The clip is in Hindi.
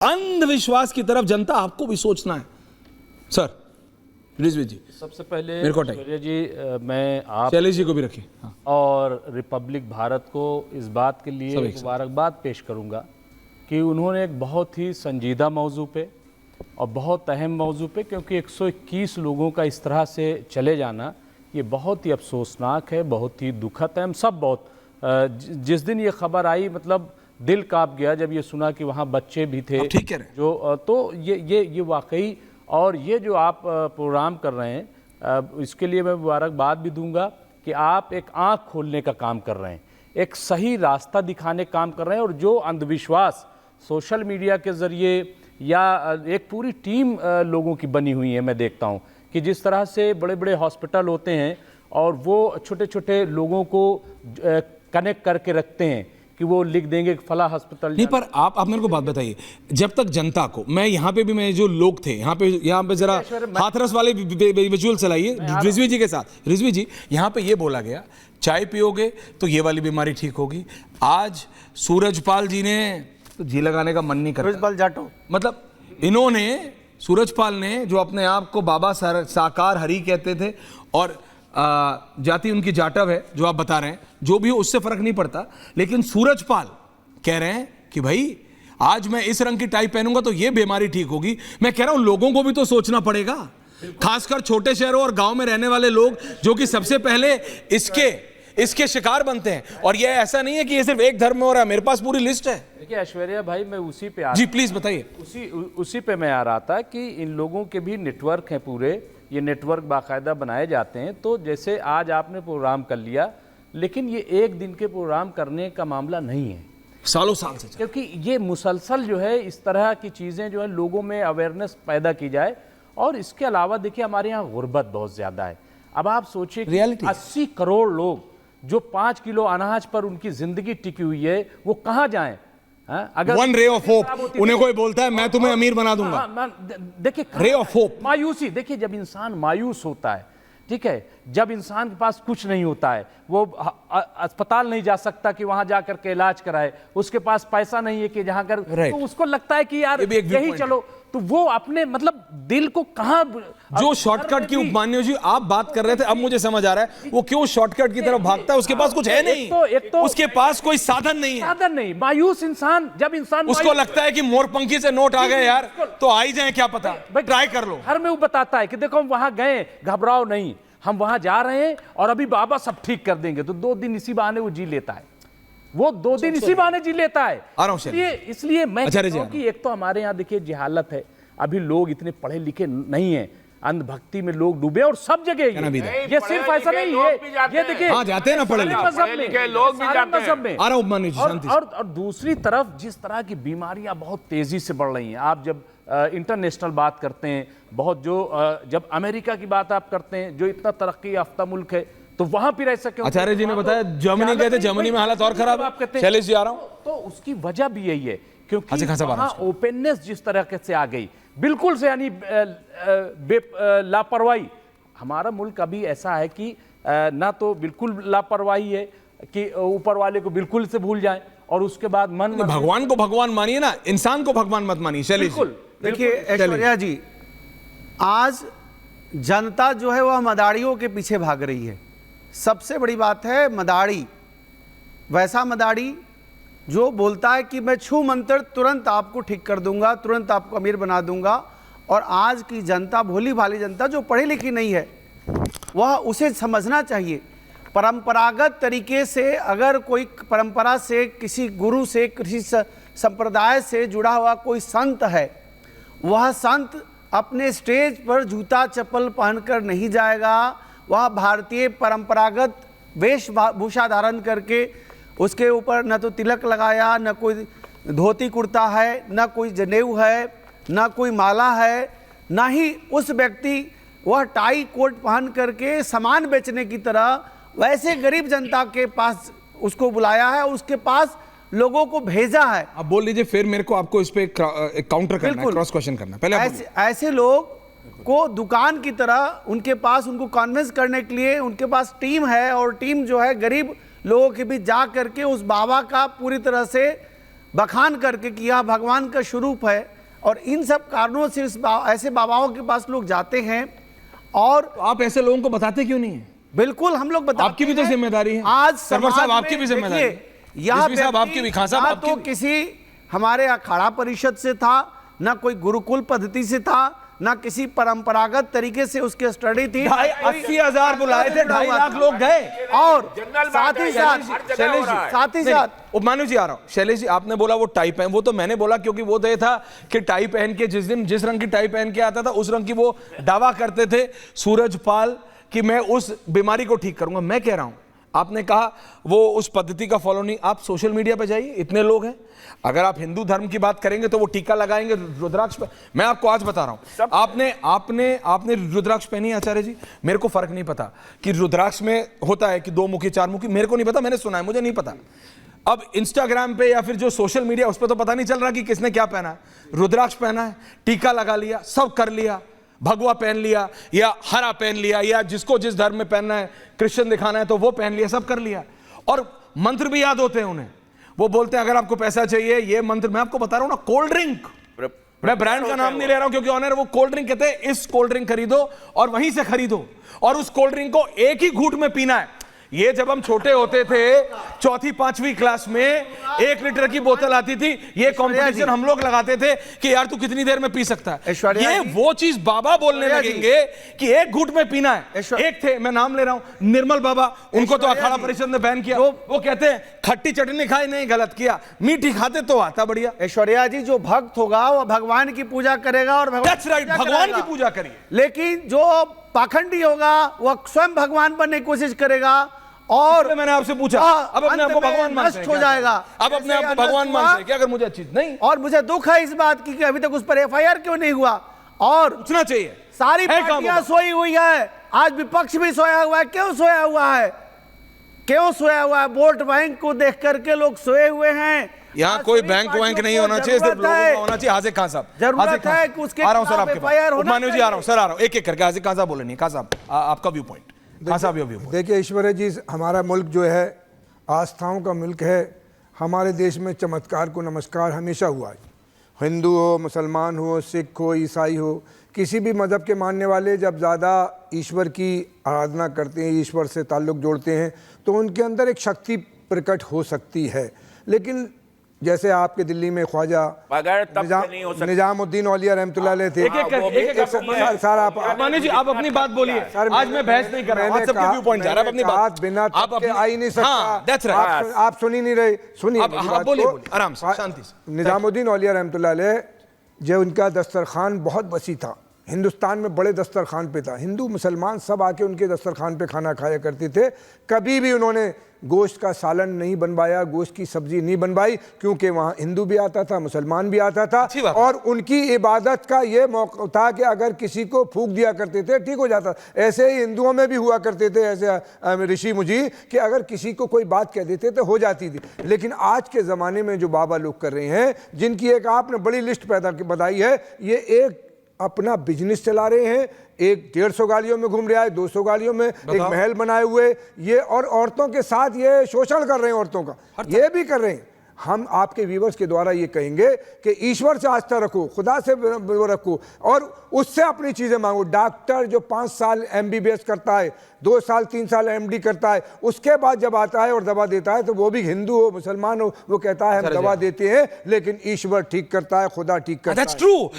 अंधविश्वास की तरफ जनता आपको भी सोचना है। सर रिजवी जी, सबसे पहले मेरे को सूर्य जी, मैं आप शैलेश जी को भी रखिए। हाँ। और रिपब्लिक भारत को इस बात के लिए मुबारकबाद पेश करूंगा कि उन्होंने एक बहुत ही संजीदा मौजू पे और बहुत अहम मौजू पे, क्योंकि 121 लोगों का इस तरह से चले जाना ये बहुत ही अफसोसनाक है, बहुत ही दुखद है। हम सब बहुत जिस दिन ये खबर आई, मतलब दिल कांप गया जब ये सुना कि वहाँ बच्चे भी थे। ठीक है जो तो ये वाकई, और ये जो आप प्रोग्राम कर रहे हैं इसके लिए मैं मुबारकबाद भी दूंगा कि आप एक आंख खोलने का काम कर रहे हैं, एक सही रास्ता दिखाने का काम कर रहे हैं। और जो अंधविश्वास सोशल मीडिया के ज़रिए या एक पूरी टीम लोगों की बनी हुई है, मैं देखता हूँ कि जिस तरह से बड़े बड़े हॉस्पिटल होते हैं और वो छोटे छोटे लोगों को कनेक्ट करके रखते हैं कि वो लिख देंगे कि फला हॉस्पिटल नहीं। पर आप मेरे को बात बताइए, जब तक जनता को, मैं यहाँ पे भी, मैं जो लोग थे यहाँ पे जरा हाथरस वाले विजुअल चलाइए रिजवी जी के साथ। रिजवी जी, यहाँ पे ये बोला गया चाय पियोगे तो ये वाली बीमारी ठीक होगी। आज सूरजपाल जी ने तो जी लगाने का मन नहीं कर, सूरजपाल जाटो, मतलब इन्होंने, सूरजपाल ने जो अपने आप को बाबा साकार हरि कहते थे और जाति उनकी जाटव है जो आप बता रहे हैं, जो भी हो उससे फर्क नहीं पड़ता, लेकिन सूरजपाल कह रहे हैं कि भाई आज मैं इस रंग की टाई पहनूंगा तो ये बीमारी ठीक होगी। मैं कह रहा हूं लोगों को भी तो सोचना पड़ेगा, खासकर छोटे शहरों और गांव में रहने वाले लोग जो कि सबसे पहले इसके शिकार बनते हैं। और ये ऐसा नहीं है कि ये सिर्फ एक धर्म में हो रहा है, मेरे पास पूरी लिस्ट है। देखिए ऐश्वर्या भाई, मैं उसी पे जी प्लीज बताइए। उसी पे मैं आ रहा था कि इन लोगों के भी नेटवर्क हैं पूरे, ये नेटवर्क बाकायदा बनाए जाते हैं। तो जैसे आज आपने प्रोग्राम कर लिया, लेकिन ये एक दिन के प्रोग्राम करने का मामला नहीं है, सालों साल से, क्योंकि ये मुसलसल जो है इस तरह की चीज़ें जो है लोगों में अवेयरनेस पैदा की जाए। और इसके अलावा देखिए हमारे यहाँ गुर्बत बहुत ज़्यादा है। अब आप सोचिए 80 करोड़ लोग जो 5 किलो अनाज पर उनकी जिंदगी टिकी हुई है, वो कहाँ जाएं? अगर वन रे ऑफ होप, उन्हें कोई बोलता है मैं तुम्हें अमीर बना दूंगा। देखिए रे ऑफ होप, मायूसी। देखिए जब इंसान मायूस होता है, ठीक है, जब इंसान के पास कुछ नहीं होता है, वो अस्पताल नहीं जा सकता कि वहां जाकर के इलाज कराए, उसके पास पैसा नहीं है कि जहां कर, तो उसको लगता है कि यार यही चलो, तो वो अपने मतलब दिल को कहां, जो शॉर्टकट की उपमान्य जी आप बात कर रहे थे, अब मुझे समझ आ रहा है वो क्यों शॉर्टकट की तरफ भागता है। उसके पास कुछ है नहीं, एक तो उसके पास कोई साधन नहीं है, साधन नहीं। मायूस इंसान, जब इंसान उसको लगता है कि मोरपंखी से नोट आ गए यार तो आ ही जाए, क्या पता, ट्राई कर लो। हर में वो बताता है कि देखो हम वहां गए, घबराओ नहीं, हम वहां जा रहे हैं और अभी बाबा सब ठीक कर देंगे। तो 2 दिन इसी बहाने वो जी लेता है, वो 2 दिन इसी बहाने जी लेता है। इसलिए मैं कहता हूं कि एक तो हमारे यहाँ देखिए जहालत है, अभी लोग इतने पढ़े लिखे नहीं हैं, अंधभक्ति में लोग डूबे और सब जगह ये सिर्फ ऐसा नहीं है, ये देखिए जाते हैं ना पढ़े लिखे लोग भी जाते हैं। और दूसरी तरफ जिस तरह की बीमारियां बहुत तेजी से बढ़ रही हैं, आप जब इंटरनेशनल बात करते हैं, बहुत जब अमेरिका की बात आप करते हैं जो इतना तरक्की याफ्ता मुल्क है, तो वहां फिर ऐसा क्यों? आचार्य जी ने बताया जर्मनी गए थे, जर्मनी में हालत और खराब है। शैलेश जी आ रहा हूं, तो उसकी वजह भी यही है क्योंकि वहां ओपननेस जिस तरह से आ गई, बिल्कुल से, यानी लापरवाही। हमारा मुल्क अभी ऐसा है कि ना तो बिल्कुल लापरवाही है कि ऊपर वाले को बिल्कुल से भूल जाएं और उसके बाद मन, भगवान को भगवान मानिए ना, इंसान को भगवान मत मानिए। शैलेश देखिए ऐश्वर्या जी, आज जनता जो है वह मदारियों के पीछे भाग रही है। सबसे बड़ी बात है मदारी, वैसा मदारी जो बोलता है कि मैं छू मंत्र तुरंत आपको ठीक कर दूंगा, तुरंत आपको अमीर बना दूंगा। और आज की जनता, भोली भाली जनता जो पढ़ी लिखी नहीं है, वह उसे समझना चाहिए। परंपरागत तरीके से अगर कोई परंपरा से, किसी गुरु से, किसी संप्रदाय से जुड़ा हुआ कोई संत है, वह संत अपने स्टेज पर जूता चप्पल पहनकर नहीं जाएगा। वह भारतीय परंपरागत वेशभूषा धारण करके, उसके ऊपर न तो तिलक लगाया, न कोई धोती कुर्ता है, न कोई जनेऊ है, न कोई माला है, न ही उस व्यक्ति वह टाई कोट पहन करके सामान बेचने की तरह वैसे गरीब जनता के पास उसको बुलाया है, उसके पास लोगों को भेजा है। अब बोल लीजिए, फिर मेरे को आपको इस पे काउंटर करना है, क्रॉस क्वेश्चन करना है। पहले ऐसे लोग को दुकान की तरह उनके पास, उनको कन्विंस करने के लिए उनके पास टीम है, और टीम जो है गरीब लोगों के बीच जा करके उस बाबा का पूरी तरह से बखान करके कि यह भगवान का स्वरूप है, और इन सब कारणों से ऐसे बाबाओं के पास लोग जाते हैं। और तो आप ऐसे लोगों को बताते क्यों नहीं है? बिल्कुल हम लोग बताते आपकी भी तो हैं। जिम्मेदारी है। आज सरवर साहब, आपकी भी जिम्मेदारी है। देखिए, यह रिजवी साहब, व्यक्ति आपकी भी, खान साहब, ना आपकी तो भी। किसी हमारे अखाड़ा परिषद से था, ना कोई गुरुकुल पद्धति से था, ना किसी परंपरागत तरीके से उसकी स्टडी थी। 80,000 बुलाए थे, 2.5 लाख लोग गए। और साथ ही साथ उपमान्यु जी आ रहा हूं। शैलेश जी, आपने बोला वो टाई पहन, वो तो मैंने बोला क्योंकि वो ये था कि टाई पहन के जिस दिन जिस रंग की टाई पहन के आता था उस रंग की वो दावा करते थे सूरजपाल कि मैं उस बीमारी को ठीक करूंगा। मैं कह रहा हूं, आपने कहा वो उस पद्धति का फॉलो नहीं। आप सोशल मीडिया पे जाइए, इतने लोग हैं। अगर आप हिंदू धर्म की बात करेंगे तो वो टीका लगाएंगे रुद्राक्ष पे। मैं आपको आज बता रहा हूं, आपने रुद्राक्ष पहनी आचार्य जी? मेरे को फर्क नहीं पता कि रुद्राक्ष में होता है कि 2 मुखी 4 मुखी, मेरे को नहीं पता, मैंने सुना है, मुझे नहीं पता। अब इंस्टाग्राम पे या फिर जो सोशल मीडिया उस पर तो पता नहीं चल रहा कि किसने क्या पहना है। रुद्राक्ष पहना है, टीका लगा लिया, सब कर लिया, भगवा पहन लिया या हरा पहन लिया, या जिसको जिस धर्म में पहनना है, क्रिश्चियन दिखाना है तो वो पहन लिया, सब कर लिया। और मंत्र भी याद होते हैं उन्हें। वो बोलते हैं अगर आपको पैसा चाहिए ये मंत्र, मैं आपको बता रहा हूं ना, कोल्ड ड्रिंक, मैं ब्रांड का नाम नहीं ले रहा हूं क्योंकि ऑनर, वो कोल्ड ड्रिंक कहते हैं इस कोल्ड ड्रिंक खरीदो और वहीं से खरीदो और उस कोल्ड ड्रिंक को एक ही घूंट में पीना है। ये जब हम छोटे होते थे 4वीं 5वीं क्लास में 1 लीटर की बोतल आती थी, ये कंपटीशन हम लोग लगाते थे कि यार तू कितनी देर में पी सकता है। ये वो चीज बाबा बोलने लगेंगे कि एक घूंट में पीना है। एक थे, मैं नाम ले रहा हूं, निर्मल बाबा, उनको तो अखाड़ा परिषद ने बैन किया। वो कहते हैं खट्टी चटनी खाई नहीं, गलत किया, मीठी खाते तो आता बढ़िया। ऐश्वर्या जी, जो भक्त होगा वो भगवान की पूजा करेगा और भगवान की पूजा करिए। लेकिन जो पाखंडी होगा वह स्वयं भगवान बनने की कोशिश करेगा और मैंने आपसे पूछा, अब अपने आप को भगवान मानते हैं, नष्ट हो जाएगा। अब अपने आप को भगवान मानते हैं क्या? अगर मुझे अच्छी नहीं, और मुझे दुख है इस बात की कि अभी तक उस पर FIR क्यों नहीं हुआ। और पूछना चाहिए, सारी पार्टियां सोई हुई है, आज विपक्ष भी सोया हुआ है। क्यों सोया हुआ है? क्यों सोया हुआ है? वोट बैंक को देख करके लोग सोए हुए हैं। यहाँ कोई बैंक नहीं होना चाहिए, सिर्फ लोगों का होना चाहिए। हाजिर खान साहब, जरूरत है कि उसके आ रहा हूं सर आपके पास। उपमान्यु जी आ रहा हूं सर, आ रहा हूं एक करके। हाजिर खान साहब बोले नहीं, खान साहब आपका व्यू पॉइंट। देखिए ईश्वर जी, हमारा मुल्क जो है आस्थाओं का मुल्क है। हमारे देश में चमत्कार को नमस्कार हमेशा हुआ है। हिंदू हो, मुसलमान हो, सिख हो, ईसाई हो, किसी भी मज़हब के मानने वाले जब ज़्यादा ईश्वर की आराधना करते हैं, ईश्वर से ताल्लुक़ जोड़ते हैं, तो उनके अंदर एक शक्ति प्रकट हो सकती है। लेकिन जैसे आपके दिल्ली में ख्वाजा निजामुद्दीन औलिया रहमतुल्लाह अलैह थे। सर आप अपनी बात बोलिए, आज मैं बहस नहीं कर रहा हूं, सबके व्यू पॉइंट जा रहा है, अपनी बात बिना आप आ ही नहीं सकता। आप सुन ही नहीं रहे, सुनिए बोलिए आराम से, शांति से। निजामुद्दीन औलिया रहमतुल्लाह अलैह, जो उनका दस्तरखान बहुत वसी था, हिंदुस्तान में बड़े दस्तरखान पे था, हिंदू मुसलमान सब आके उनके दस्तरखान पे खाना खाया करते थे। कभी भी उन्होंने गोश्त का सालन नहीं बनवाया, गोश्त की सब्जी नहीं बनवाई, क्योंकि वहाँ हिंदू भी आता था, मुसलमान भी आता था। और उनकी इबादत का ये मौका था कि अगर किसी को फूंक दिया करते थे ठीक हो जाता। ऐसे ही हिंदुओं में भी हुआ करते थे ऐसे ऋषि मुझी कि अगर किसी को कोई बात कह देते तो हो जाती थी। लेकिन आज के ज़माने में जो बाबा लोग कर रहे हैं, जिनकी एक आपने बड़ी लिस्ट पैदा बताई है, ये एक अपना बिजनेस चला रहे हैं, एक 150 गाड़ियों में घूम रहा है, 200 गाड़ियों में, एक महल बनाए हुए ये, और औरतों के साथ ये शोषण कर रहे हैं, औरतों का ये भी कर रहे हैं। हम आपके व्यूवर्स के द्वारा ये कहेंगे कि ईश्वर से आस्था रखो, खुदा से वो रखो और उससे अपनी चीज़ें मांगो। डॉक्टर जो 5 साल MBBS करता है, 2 साल 3 साल MD करता है, उसके बाद जब आता है और दवा देता है तो वो भी हिंदू हो मुसलमान हो, वो कहता है हम दवा देते हैं, लेकिन ईश्वर ठीक करता है, खुदा ठीक करता है। That's true.